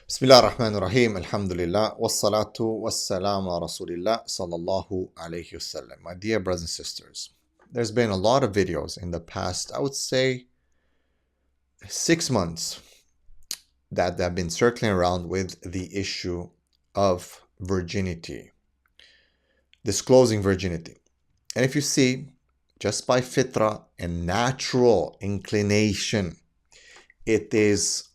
Bismillah ar-Rahman ar-Rahim, alhamdulillah, wassalatu wassalamu ala Rasulillah sallallahu alayhi wasallam. My dear brothers and sisters, there's been a lot of videos in the past, I would say 6 months, that have been circling around with the issue of virginity, disclosing virginity. And if you see, just by fitra and natural inclination, it is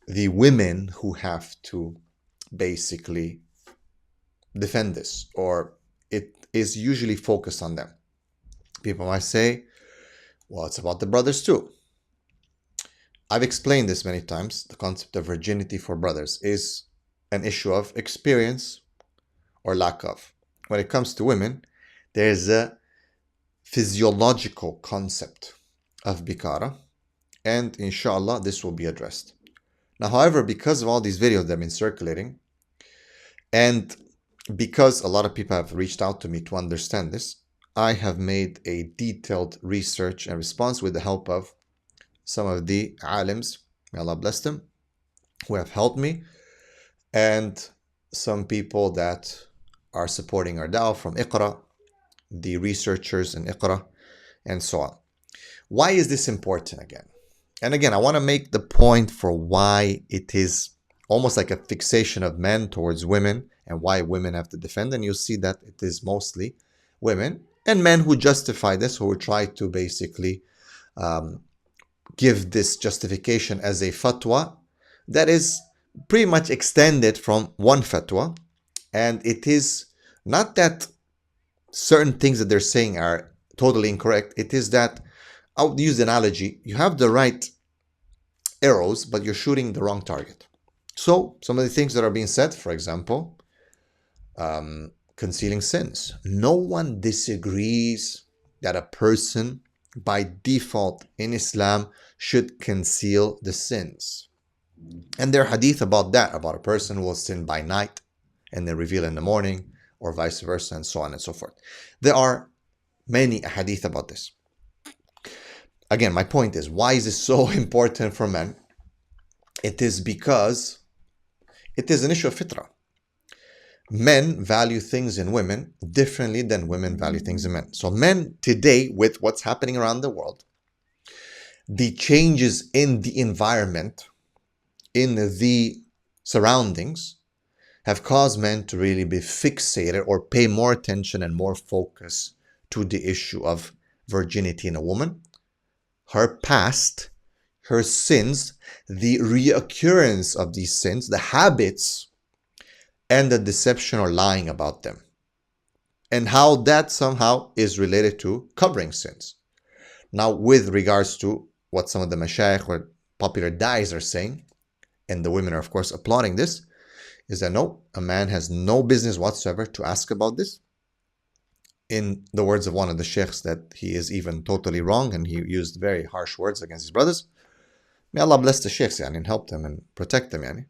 the women who have to basically defend this, or it is usually focused on them. People might say, well, it's about the brothers too. I've explained this many times. The concept of virginity for brothers is an issue of experience or lack of. When it comes to women, there's a physiological concept of bikara, and inshallah this will be addressed. Now, however, because of all these videos that have been circulating, and because a lot of people have reached out to me to understand this, I have made a detailed research and response with the help of some of the alims, may Allah bless them, who have helped me, and some people that are supporting our dawa from Iqra, the researchers in Iqra, and so on. Why is this important again? And again, I want to make the point for why it is almost like a fixation of men towards women and why women have to defend. And you'll see that it is mostly women and men who justify this, who will try to basically give this justification as a fatwa that is pretty much extended from one fatwa. And it is not that certain things that they're saying are totally incorrect. It is that, I would use the analogy, you have the right arrows, but you're shooting the wrong target. So some of the things that are being said, for example, concealing sins. No one disagrees that a person by default in Islam should conceal the sins. And there are hadith about that, about a person who will sin by night and then reveal in the morning, or vice versa, and so on and so forth. There are many hadith about this. Again, my point is, why is this so important for men? It is because it is an issue of fitra. Men value things in women differently than women value things in men. So men today, with what's happening around the world, the changes in the environment, in the surroundings, have caused men to really be fixated or pay more attention and more focus to the issue of virginity in a woman, her past, her sins, the reoccurrence of these sins, the habits, and the deception or lying about them, and how that somehow is related to covering sins. Now, with regards to what some of the Shaikh or popular dais are saying, and the women are of course applauding this, is that no, a man has no business whatsoever to ask about this. In the words of one of the sheikhs, that he is even totally wrong, and he used very harsh words against his brothers. May Allah bless the sheikhs and help them and protect them. It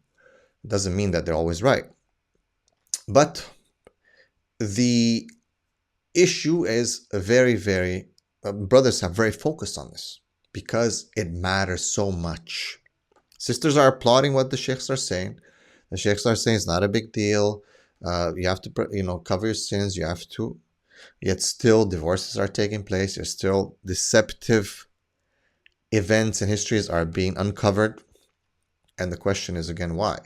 doesn't mean that they're always right. But the issue is very, brothers are very focused on this because it matters so much. Sisters are applauding what the sheikhs are saying. The sheikhs are saying it's not a big deal. You have to, cover your sins. You have to. Yet still, divorces are taking place. There's still deceptive events and histories are being uncovered. And the question is again, why?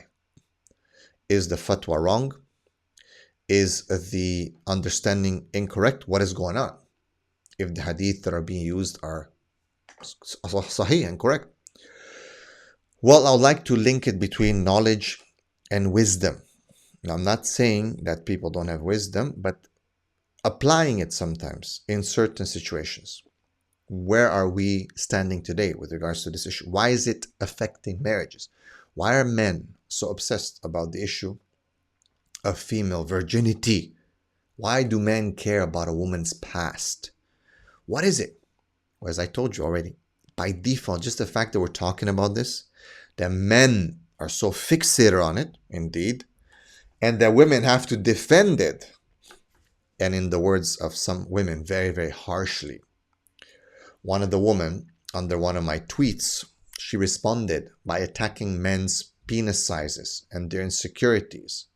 Is the fatwa wrong? Is the understanding incorrect? What is going on? If the hadith that are being used are sahih and correct. Well, I would like to link it between knowledge and wisdom. Now, I'm not saying that people don't have wisdom, but applying it sometimes in certain situations. Where are we standing today with regards to this issue? Why is it affecting marriages? Why are men so obsessed about the issue of female virginity? Why do men care about a woman's past? What is it? Well, as I told you already, by default, just the fact that we're talking about this, that men are so fixated on it, indeed, and that women have to defend it. And in the words of some women, very harshly. One of the women, under one of my tweets, she responded by attacking men's penis sizes and their insecurities.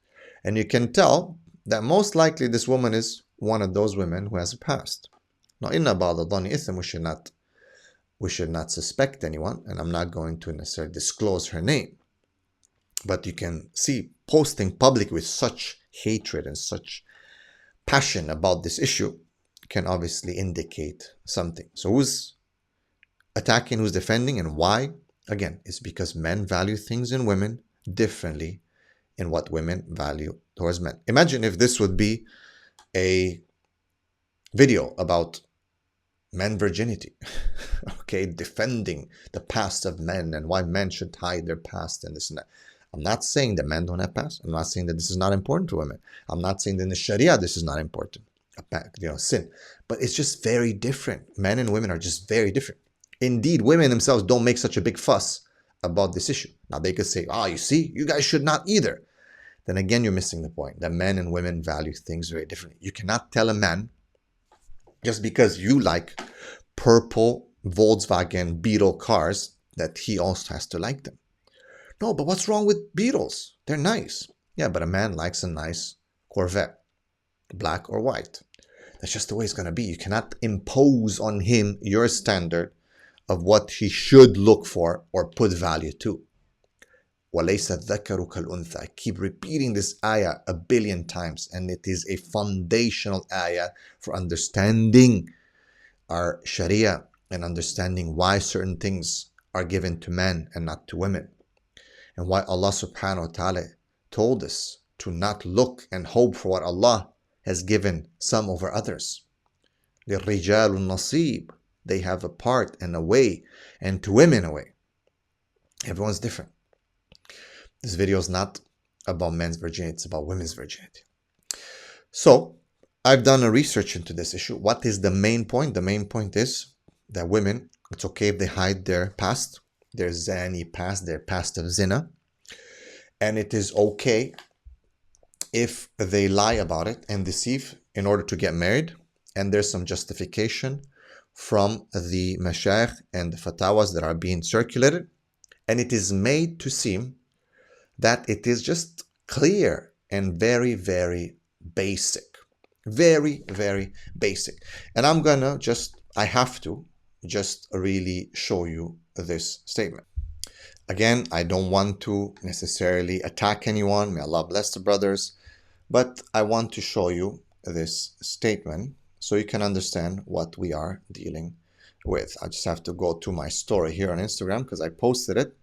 And you can tell that most likely this woman is one of those women who has a past. Now, inna ba'da dhanni ithm, we should not suspect anyone, and I'm not going to necessarily disclose her name. But you can see posting publicly with such hatred and such passion about this issue can obviously indicate something. So who's attacking, who's defending, and why? Again, it's because men value things in women differently in what women value towards men. Imagine if this would be a video about men virginity, okay, defending the past of men and why men should hide their past and this and that. I'm not saying that men don't have past. I'm not saying that this is not important to women. I'm not saying that in the Sharia this is not important, sin. But it's just very different. Men and women are just very different. Indeed, women themselves don't make such a big fuss about this issue. Now they could say, you see, you guys should not either. Then again, you're missing the point that men and women value things very differently. You cannot tell a man, just because you like purple Volkswagen Beetle cars, that he also has to like them. No, but what's wrong with Beetles? They're nice. Yeah, but a man likes a nice Corvette, black or white. That's just the way it's going to be. You cannot impose on him your standard of what he should look for or put value to. وَلَيْسَ الذَّكَرُ كَالْأُنْثَى. I keep repeating this ayah a billion times, and it is a foundational ayah for understanding our Sharia and understanding why certain things are given to men and not to women, and why Allah subhanahu wa ta'ala told us to not look and hope for what Allah has given some over others. لِلرِّجَالُ النَّصِيبُ. They have a part and a way, and to women a way. Everyone's different. This video is not about men's virginity, it's about women's virginity. So, I've done a research into this issue. What is the main point? The main point is that women, it's okay if they hide their past, their zani past, their past of zina. And it is okay if they lie about it and deceive in order to get married. And there's some justification from the Mashaikh and the Fatawas that are being circulated. And it is made to seem that it is just clear and very, very basic. Very, very basic. And I'm gonna I have to just really show you this statement. Again, I don't want to necessarily attack anyone. May Allah bless the brothers. But I want to show you this statement so you can understand what we are dealing with. I just have to go to my story here on Instagram because I posted it.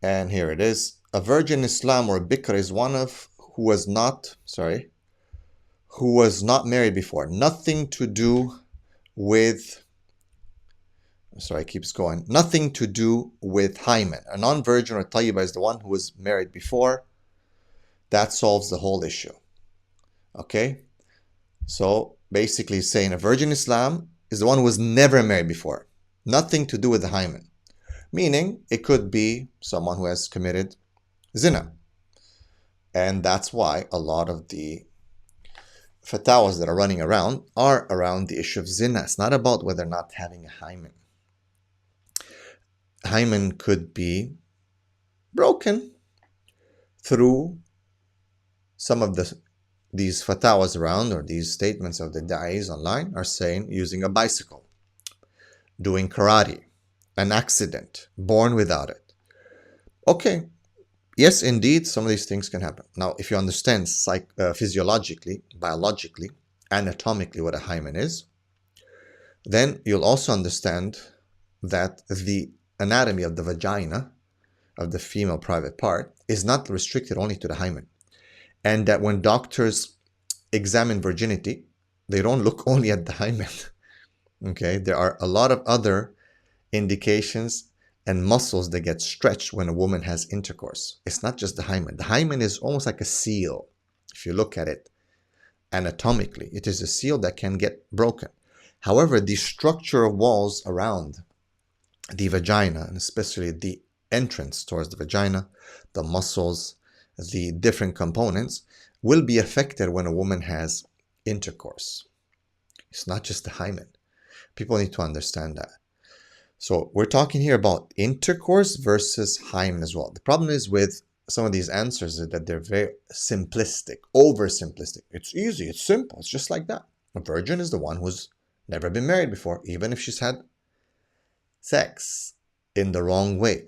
And here it is. A virgin Islam or bikr is one of who was not married before. Nothing to do with, it keeps going. Nothing to do with hymen. A non-virgin or tayyiba is the one who was married before. That solves the whole issue. Okay? So basically saying a virgin Islam is the one who was never married before. Nothing to do with the hymen. Meaning it could be someone who has committed zina. And that's why a lot of the fatawas that are running around are around the issue of zina. It's not about whether or not having a hymen. Hymen could be broken through some of these fatawas around, or these statements of the da'is online are saying using a bicycle, doing karate, an accident, born without it. Okay, yes, indeed, some of these things can happen. Now, if you understand physiologically, biologically, anatomically what a hymen is, then you'll also understand that the anatomy of the vagina, of the female private part, is not restricted only to the hymen. And that when doctors examine virginity, they don't look only at the hymen. Okay, there are a lot of other indications and muscles that get stretched when a woman has intercourse. It's not just the hymen. The hymen is almost like a seal. If you look at it anatomically, it is a seal that can get broken. However, the structural walls around the vagina, and especially the entrance towards the vagina, the muscles, the different components, will be affected when a woman has intercourse. It's not just the hymen. People need to understand that. So we're talking here about intercourse versus hymen as well. The problem is with some of these answers is that they're very simplistic, oversimplistic. It's easy, it's simple, it's just like that. A virgin is the one who's never been married before, even if she's had sex in the wrong way,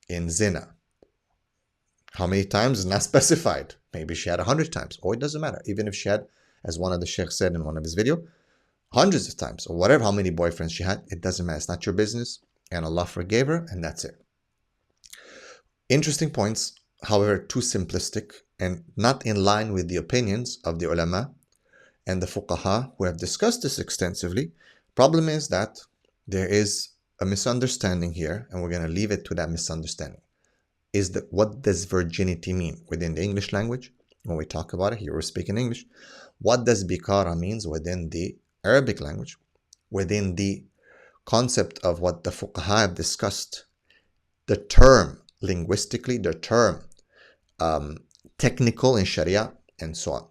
in zina. How many times is not specified. Maybe she had 100 times, or it doesn't matter. Even if she had, as one of the Shaikh said in one of his videos, hundreds of times, or whatever, how many boyfriends she had, it doesn't matter. It's not your business, and Allah forgave her, and that's it. Interesting points, however, too simplistic and not in line with the opinions of the ulama and the fuqaha who have discussed this extensively. Problem is that there is a misunderstanding here, and we're going to leave it to that misunderstanding. Is that what does virginity mean within the English language? When we talk about it, here we're speaking English. What does bikara means within the Arabic language? Within the concept of what the fuqaha have discussed, the term linguistically, the term technical in Sharia, and so on.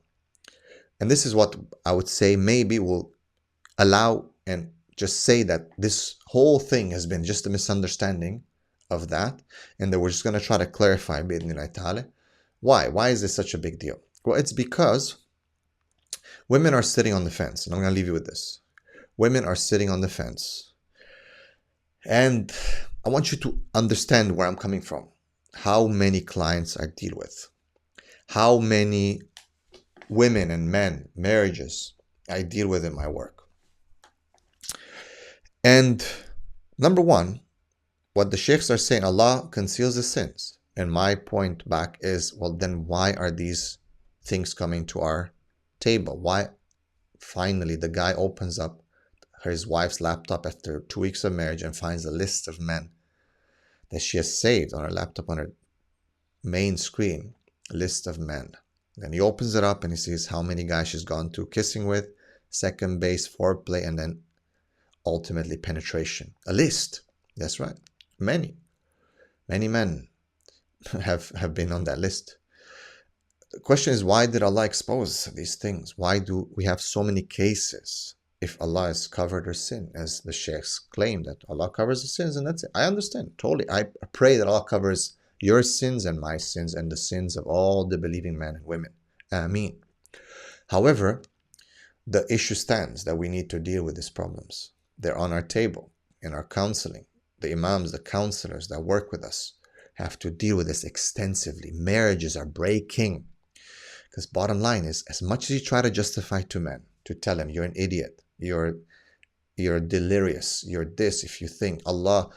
And this is what I would say maybe will allow and just say that this whole thing has been just a misunderstanding of that, and that we're just going to try to clarify bi'idhnillahi ta'ala. Why is this such a big deal? Well, it's because women are sitting on the fence, and I'm going to leave you with this. Women are sitting on the fence, and I want you to understand where I'm coming from. How many clients I deal with, how many women and men, marriages I deal with in my work. And number one, what the sheikhs are saying, Allah conceals the sins. And my point back is, well, then why are these things coming to our table? Why finally the guy opens up his wife's laptop after 2 weeks of marriage and finds a list of men that she has saved on her laptop, on her main screen, a list of men. Then he opens it up and he sees how many guys she's gone to kissing with, second base, foreplay, and then ultimately penetration. A list. That's right. Many men have been on that list. The question is, why did Allah expose these things? Why do we have so many cases if Allah has covered her sin? As the sheikhs claim that Allah covers the sins and that's it. I understand, totally. I pray that Allah covers your sins and my sins and the sins of all the believing men and women. Ameen. However, the issue stands that we need to deal with these problems. They're on our table in our counseling. The imams, the counselors that work with us have to deal with this extensively. Marriages are breaking. Because bottom line is, as much as you try to justify to men, to tell them you're an idiot, you're delirious, you're this, if you think Allah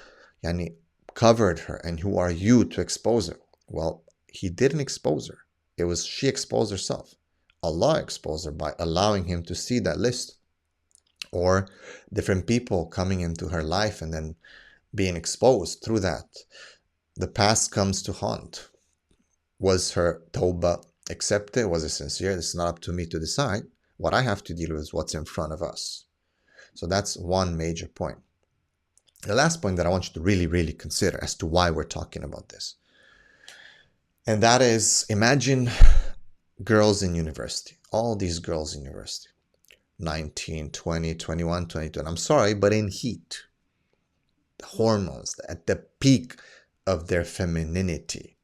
covered her, and who are you to expose her? Well, he didn't expose her. It was she exposed herself. Allah exposed her by allowing him to see that list. Or different people coming into her life and then being exposed through that. The past comes to haunt. Was her tawbah accepted? Was it sincere? It's not up to me to decide. What I have to deal with is what's in front of us. So that's one major point. The last point that I want you to really, really consider as to why we're talking about this. And that is, imagine girls in university. All these girls in university. 19, 20, 21, 22. And I'm sorry, but in heat. The hormones at the peak of their femininity.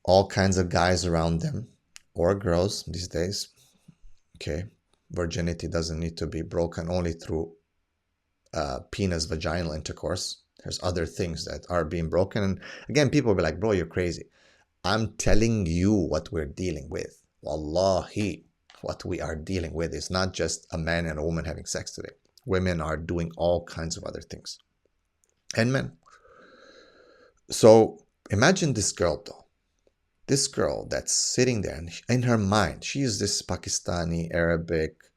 All kinds of guys around them, or girls these days. Okay, virginity doesn't need to be broken only through penis vaginal intercourse. There's other things that are being broken. And again, people will be like, bro, you're crazy. I'm telling you what we're dealing with. Wallahi, what we are dealing with is not just a man and a woman having sex today. Women are doing all kinds of other things. And men. So imagine this girl though. This girl that's sitting there, and in her mind, she is this Pakistani, Arabic,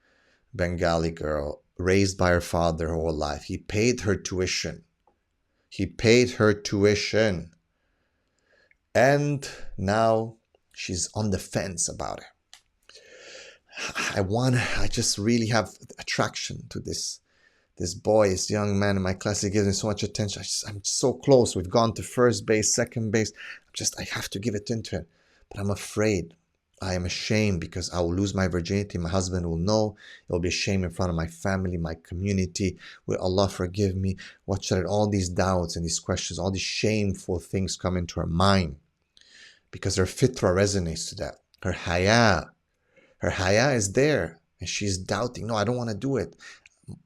Bengali girl raised by her father her whole life. He paid her tuition. And now she's on the fence about it. I just really have attraction to this boy, this young man in my class. He gives me so much attention. I'm so close. We've gone to first base, second base. I have to give attention to him. But I'm afraid I am ashamed because I will lose my virginity. My husband will know. It will be a shame in front of my family, my community. Will Allah forgive me? What should I? All these doubts and these questions, all these shameful things come into her mind because her fitra resonates to that. Her haya is there, and she's doubting. No, I don't want to do it.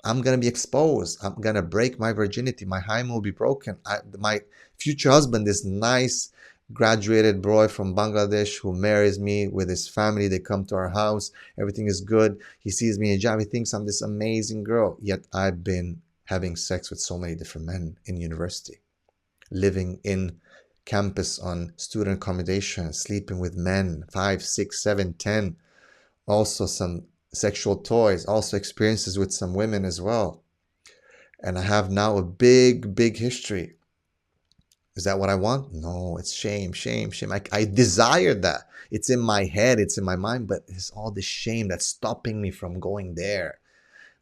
I'm going to be exposed. I'm going to break my virginity. My hymen will be broken. My future husband, this nice graduated boy from Bangladesh who marries me with his family, they come to our house. Everything is good. He sees me in hijab. He thinks I'm this amazing girl. Yet I've been having sex with so many different men in university, living in campus on student accommodation, sleeping with men, 5, 6, 7, 10. Also some sexual toys, also experiences with some women as well. And I have now a big history. Is that what I want? No, it's shame. I desire that. It's in my head, it's in my mind, but it's all the shame that's stopping me from going there.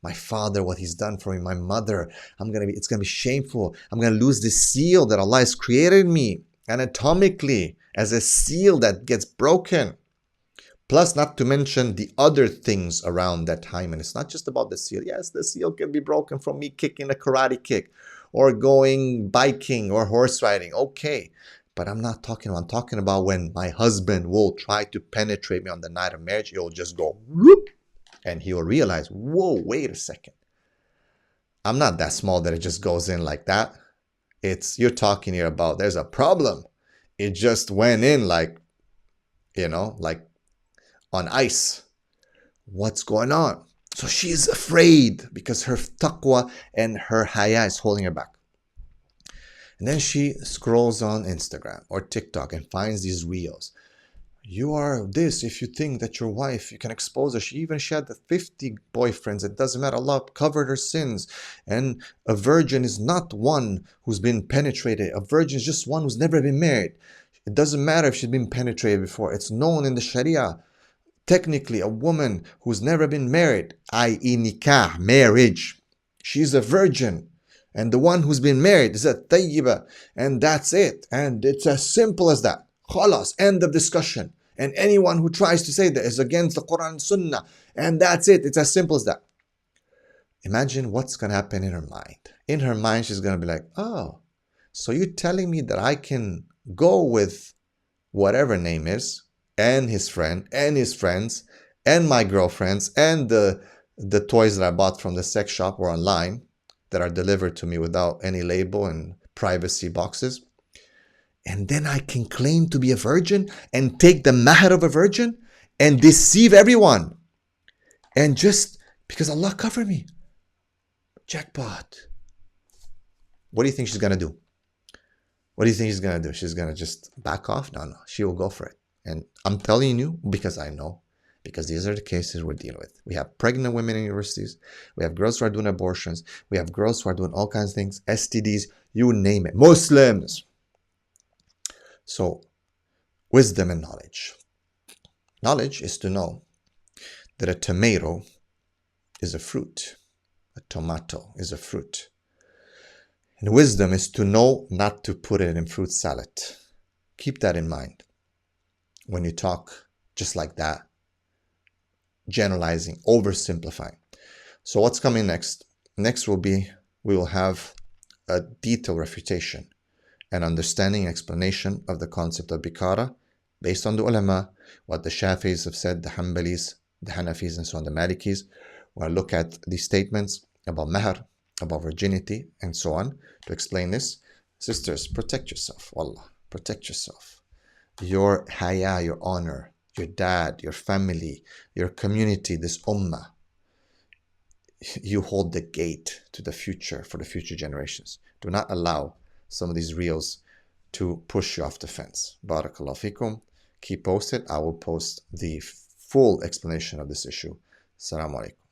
My father, what he's done for me, my mother, it's gonna be shameful. I'm gonna lose the seal that Allah has created me anatomically as a seal that gets broken. Plus, not to mention the other things around that hymen. It's not just about the seal. Yes, the seal can be broken from me kicking a karate kick or going biking or horse riding. Okay. But I'm talking about when my husband will try to penetrate me on the night of marriage. He'll just go whoop, and he'll realize, whoa, wait a second. I'm not that small that it just goes in like that. You're talking here about there's a problem. It just went in like on ice. What's going on? So she's afraid because her taqwa and her haya is holding her back. And then she scrolls on Instagram or TikTok and finds these reels. You are this if you think that your wife, you can expose her. She had 50 boyfriends. It doesn't matter. Allah covered her sins. And a virgin is not one who's been penetrated. A virgin is just one who's never been married. It doesn't matter if she's been penetrated before. It's known in the Sharia. Technically, a woman who's never been married, i.e. nikah, marriage, she's a virgin. And the one who's been married is a tayyiba. And that's it. And it's as simple as that. Khalas, end of discussion. And anyone who tries to say that is against the Quran and Sunnah. And that's it. It's as simple as that. Imagine what's going to happen in her mind. In her mind, she's going to be like, oh, so you're telling me that I can go with whatever name is, and his friend, and his friends, and my girlfriends, and the toys that I bought from the sex shop or online that are delivered to me without any label and privacy boxes. And then I can claim to be a virgin and take the mahar of a virgin and deceive everyone. And just because Allah covered me. Jackpot. What do you think she's going to do? What do you think she's going to do? She's going to just back off? No. She will go for it. And I'm telling you because I know. Because these are the cases we're dealing with. We have pregnant women in universities. We have girls who are doing abortions. We have girls who are doing all kinds of things. STDs, you name it. Muslims. So, wisdom and knowledge. Knowledge is to know that a tomato is a fruit. A tomato is a fruit. And wisdom is to know not to put it in fruit salad. Keep that in mind when you talk just like that. Generalizing, oversimplifying. So what's coming next? Next we will have a detailed refutation and understanding and explanation of the concept of bikara based on the ulama, what the Shafis have said, the Hanbalis, the Hanafis, and so on, the Malikis. We'll look at these statements about mahar, about virginity, and so on to explain this. Sisters, protect yourself. Wallah, protect yourself. Your haya, your honor, your dad, your family, your community, this ummah. You hold the gate to the future for the future generations. Do not allow some of these reels to push you off the fence. Barakallahu fikum. Keep posted. I will post the full explanation of this issue. Assalamu alaikum.